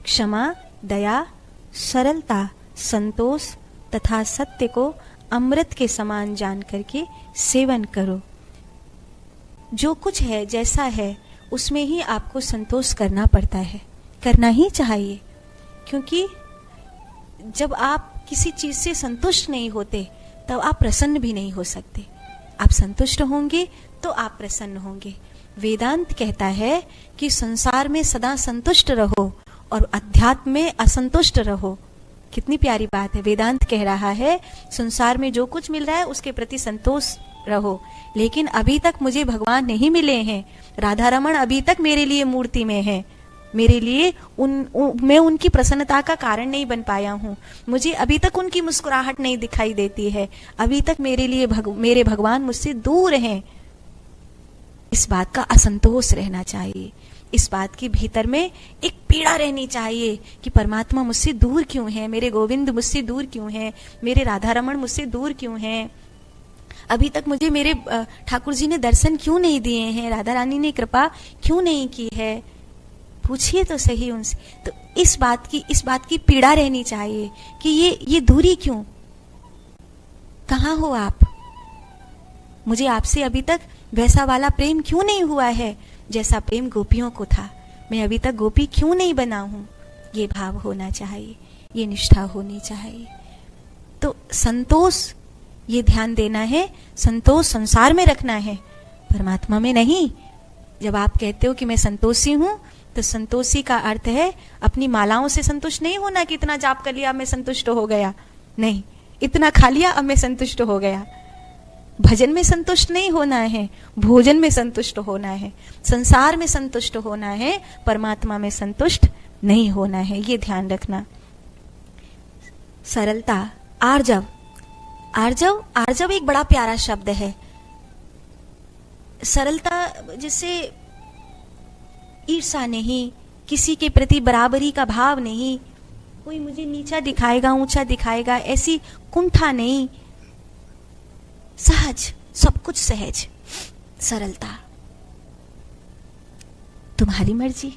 क्षमा, दया, सरलता, संतोष तथा सत्य को अमृत के समान जान करके सेवन करो। जो कुछ है जैसा है उसमें ही आपको संतोष करना पड़ता है, करना ही चाहिए, क्योंकि जब आप किसी चीज से संतुष्ट नहीं होते तब आप प्रसन्न भी नहीं हो सकते। आप संतुष्ट होंगे तो आप प्रसन्न होंगे। वेदांत कहता है कि संसार में सदा संतुष्ट रहो और अध्यात्म में असंतुष्ट रहो। कितनी प्यारी बात है। वेदांत कह रहा है संसार में जो कुछ मिल रहा है उसके प्रति संतोष रहो, लेकिन अभी तक मुझे भगवान नहीं मिले हैं, राधा रमण अभी तक मेरे लिए मूर्ति में है, मेरे लिए मैं उनकी प्रसन्नता का कारण नहीं बन पाया हूँ, मुझे अभी तक उनकी मुस्कुराहट नहीं दिखाई देती है, अभी तक मेरे लिए मेरे भगवान मुझसे दूर हैं। इस बात का असंतोष रहना चाहिए, इस बात के भीतर में एक पीड़ा रहनी चाहिए कि परमात्मा मुझसे दूर क्यों है, मेरे गोविंद मुझसे दूर क्यों है, मेरे राधा रमण मुझसे दूर क्यों हैं, अभी तक मुझे मेरे ठाकुर जी ने दर्शन क्यों नहीं दिए हैं, राधा रानी ने कृपा क्यों नहीं की है। पूछिए तो सही उनसे। तो इस बात की पीड़ा रहनी चाहिए कि ये दूरी क्यों, कहाँ हो आप, मुझे आपसे अभी तक वैसा वाला प्रेम क्यों नहीं हुआ है जैसा प्रेम गोपियों को था, मैं अभी तक गोपी क्यों नहीं बना हूं। ये भाव होना चाहिए, ये निष्ठा होनी चाहिए। तो संतोष ये ध्यान देना है, संतोष संसार में रखना है, परमात्मा में नहीं। जब आप कहते हो कि मैं संतोषी हूं, तो संतोषी का अर्थ है अपनी मालाओं से संतुष्ट नहीं होना कि इतना जाप कर लिया अब मैं संतुष्ट हो गया, नहीं, इतना खा लिया अब मैं संतुष्ट हो गया। भजन में संतुष्ट नहीं होना है, भोजन में संतुष्ट होना है, संसार में संतुष्ट होना है, परमात्मा में संतुष्ट नहीं होना है, ये ध्यान रखना। सरलता, आर्जव, आर्जव आर्जव एक बड़ा प्यारा शब्द है। सरलता जिससे ईर्षा नहीं, किसी के प्रति बराबरी का भाव नहीं, कोई मुझे नीचा दिखाएगा ऊंचा दिखाएगा ऐसी कुंठा नहीं, सहज, सब कुछ सहज, सरलता, तुम्हारी मर्जी,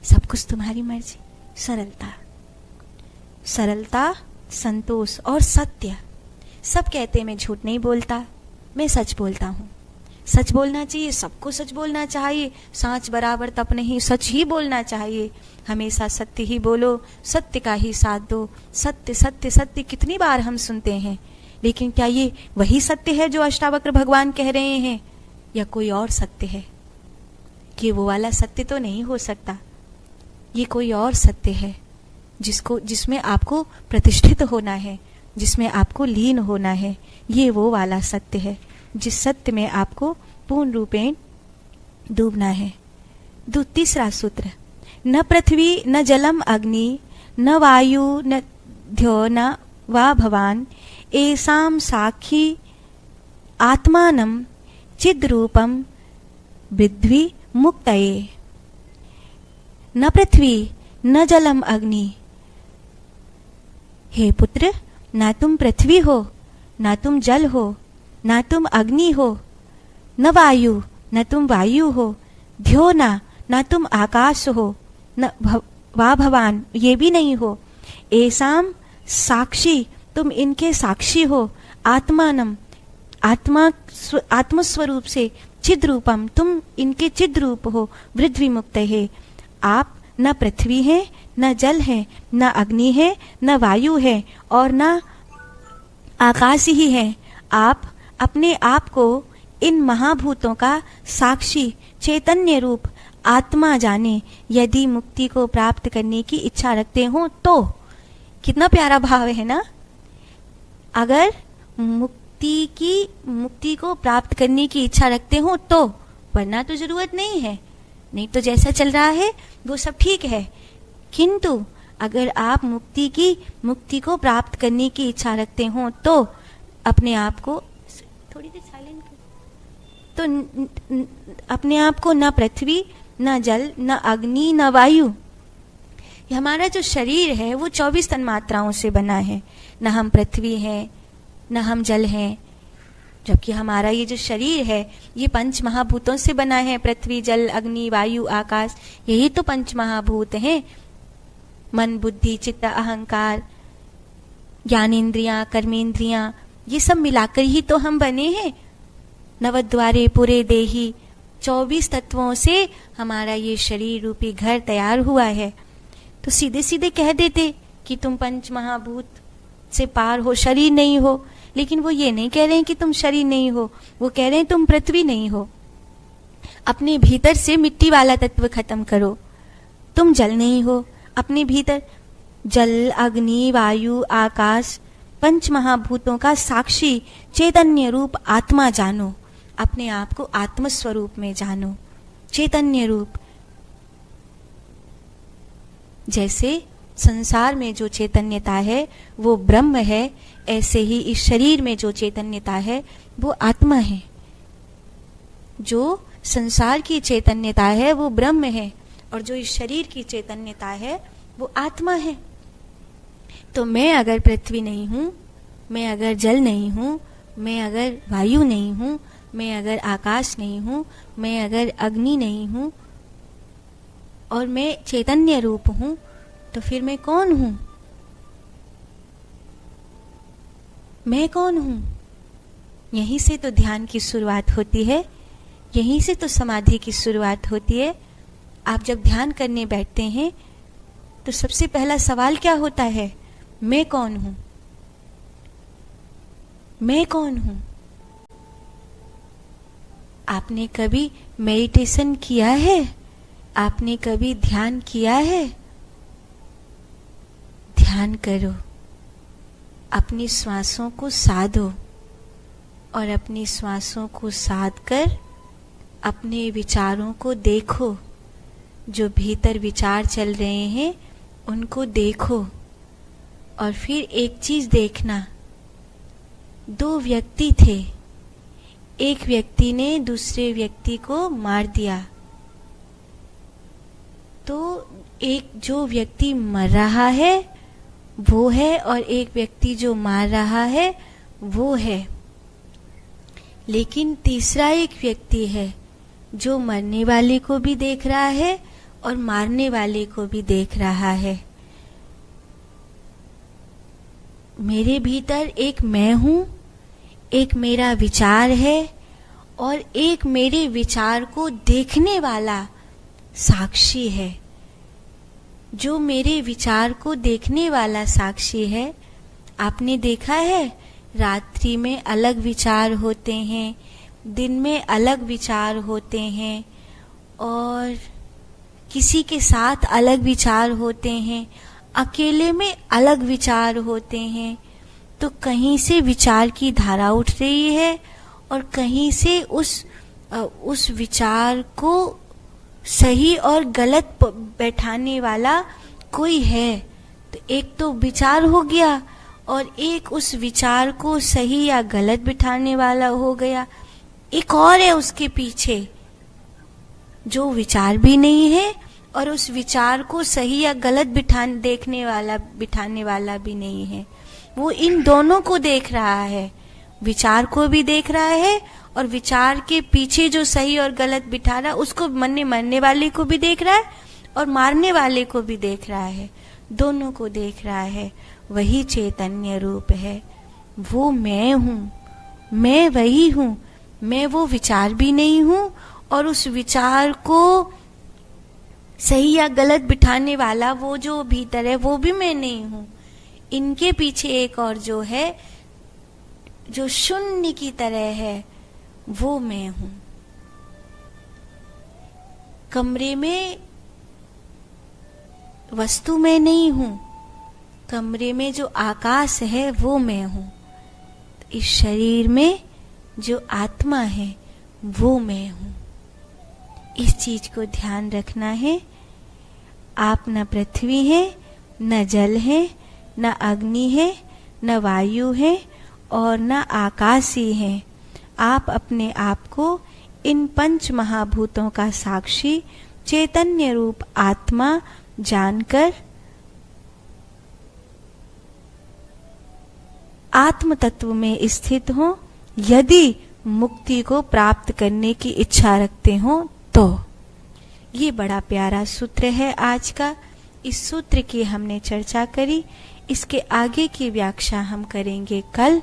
सब कुछ तुम्हारी मर्जी, सरलता, सरलता, संतोष और सत्य। सब कहते हैं मैं झूठ नहीं बोलता, मैं सच बोलता हूं। सच बोलना चाहिए, सबको सच बोलना चाहिए, सांच बराबर तप नहीं, सच ही बोलना चाहिए, हमेशा सत्य ही बोलो, सत्य का ही साथ दो। सत्य सत्य सत्य कितनी बार हम सुनते हैं, लेकिन क्या ये वही सत्य है जो अष्टावक्र भगवान कह रहे हैं, या कोई और सत्य है? कि वो वाला सत्य तो नहीं हो सकता, ये कोई और सत्य है जिसमें आपको प्रतिष्ठित होना है, जिसमें आपको लीन होना है। ये वो वाला सत्य है जिस सत्य में आपको पूर्ण रूपेण डूबना है। तीसरा सूत्र, न पृथ्वी न जलम अग्नि न वायु न ध्यो न वा भवान एसाम साक्षी आत्मानं चिद्रूपम विद्वी मुक्तये। न पृथ्वी न जलम अग्नि, हे पुत्र, ना तुम पृथ्वी हो, ना तुम जल हो, ना तुम अग्नि हो, न वायु, न तुम वायु हो, ध्यो ना तुम आकाश हो, न वा भवान, ये भी नहीं हो, एसाम साक्षी, तुम इनके साक्षी हो, आत्मानम, आत्मस्वरूप से, चिद रूपम, तुम इनके चिद रूप हो, वृद्ध विमुक्त है। आप न पृथ्वी है, न जल है, न अग्नि है, न वायु है और न आकाश ही है। आप अपने आप को इन महाभूतों का साक्षी चैतन्य रूप आत्मा जाने, यदि मुक्ति को प्राप्त करने की इच्छा रखते हो तो। कितना प्यारा भाव है ना। अगर मुक्ति को प्राप्त करने की इच्छा रखते हो तो, वरना तो जरूरत नहीं है, नहीं तो जैसा चल रहा है वो सब ठीक है। किंतु अगर आप मुक्ति को प्राप्त करने की इच्छा रखते हो तो अपने आप को थोड़ी देर साइलेंट, तो अपने आप को न पृथ्वी न जल न अग्नि न वायु, हमारा जो शरीर है वो 24 तन्मात्राओं से बना है, न हम पृथ्वी हैं न हम जल हैं, जबकि हमारा ये जो शरीर है ये 5 महाभूतों से बना है, पृथ्वी जल अग्नि वायु आकाश, यही तो 5 महाभूत हैं। मन, बुद्धि, चित्त, अहंकार, ज्ञानेंद्रियां, कर्मेंद्रियां, ये सब मिलाकर ही तो हम बने हैं। नवद्वारे पूरे देही, 24 तत्वों से हमारा ये शरीर रूपी घर तैयार हुआ है। तो सीधे सीधे कह देते कि तुम पंच महाभूत से पार हो, शरीर नहीं हो। लेकिन वो ये नहीं कह रहे हैं कि तुम शरीर नहीं हो, वो कह रहे हैं तुम पृथ्वी नहीं हो। अपने भीतर से मिट्टी वाला तत्व खत्म करो। तुम जल नहीं हो, अपने भीतर जल, अग्नि, वायु, आकाश, पंच महाभूतों का साक्षी चैतन्य रूप आत्मा जानो। अपने आप को आत्म स्वरूप में जानो, चैतन्य रूप। जैसे संसार में जो चैतन्यता है वो ब्रह्म है, ऐसे ही इस शरीर में जो चैतन्यता है वो आत्मा है। जो संसार की चैतन्यता है वो ब्रह्म है, और जो इस शरीर की चैतन्यता है वो आत्मा है। तो मैं अगर पृथ्वी नहीं हूं, मैं अगर जल नहीं हूं, मैं अगर वायु नहीं हूं, मैं अगर आकाश नहीं हूं, मैं अगर अग्नि नहीं हूं, और मैं चैतन्य रूप हूं, तो फिर मैं कौन हूं? मैं कौन हूं? यहीं से तो ध्यान की शुरुआत होती है, यहीं से तो समाधि की शुरुआत होती है। आप जब ध्यान करने बैठते हैं तो सबसे पहला सवाल क्या होता है? मैं कौन हूं? मैं कौन हूं? आपने कभी मेडिटेशन किया है? आपने कभी ध्यान किया है? ध्यान करो, अपनी श्वासों को साधो, और अपनी श्वासों को साध कर अपने विचारों को देखो। जो भीतर विचार चल रहे हैं उनको देखो। और फिर एक चीज देखना, 2 व्यक्ति थे, एक व्यक्ति ने दूसरे व्यक्ति को मार दिया। तो एक जो व्यक्ति मर रहा है वो है, और एक व्यक्ति जो मार रहा है वो है। लेकिन तीसरा एक व्यक्ति है जो मरने वाले को भी देख रहा है और मारने वाले को भी देख रहा है। मेरे भीतर एक मैं हूं, एक मेरा विचार है, और एक मेरे विचार को देखने वाला साक्षी है। जो मेरे विचार को देखने वाला साक्षी है, आपने देखा है रात्रि में अलग विचार होते हैं, दिन में अलग विचार होते हैं, और किसी के साथ अलग विचार होते हैं, अकेले में अलग विचार होते हैं। तो कहीं से विचार की धारा उठ रही है, और कहीं से उस विचार को सही और गलत बैठाने वाला कोई है। तो एक तो विचार हो गया, और एक उस विचार को सही या गलत बिठाने वाला हो गया। एक और है उसके पीछे, जो विचार भी नहीं है और उस विचार को सही या गलत बिठाने वाला भी नहीं है। वो इन दोनों को देख रहा है, विचार को भी देख रहा है, और विचार के पीछे जो सही और गलत बिठा रहा है उसको मरने वाले को भी देख रहा है, और मारने वाले को भी देख रहा है। दोनों को देख रहा है। वही चैतन्य रूप है, वो मैं हूं, मैं वही हूं। मैं वो विचार भी नहीं हूं, और उस विचार को सही या गलत बिठाने वाला वो जो भीतर है वो भी मैं नहीं हूं। इनके पीछे एक और जो है, जो शून्य की तरह है, वो मैं हूं। कमरे में वस्तु मैं नहीं हूं, कमरे में जो आकाश है वो मैं हूं। इस शरीर में जो आत्मा है वो मैं हूं। इस चीज को ध्यान रखना है। आप न पृथ्वी है, न जल है, न अग्नि है, न वायु है, और न आकाश ही है। आप अपने आप को इन 5 महाभूतों का साक्षी चैतन्य रूप आत्मा जानकर आत्म तत्व में स्थित हो। यदि मुक्ति को प्राप्त करने की इच्छा रखते हो तो। ये बड़ा प्यारा सूत्र है आज का। इस सूत्र की हमने चर्चा करी। इसके आगे की व्याख्या हम करेंगे कल।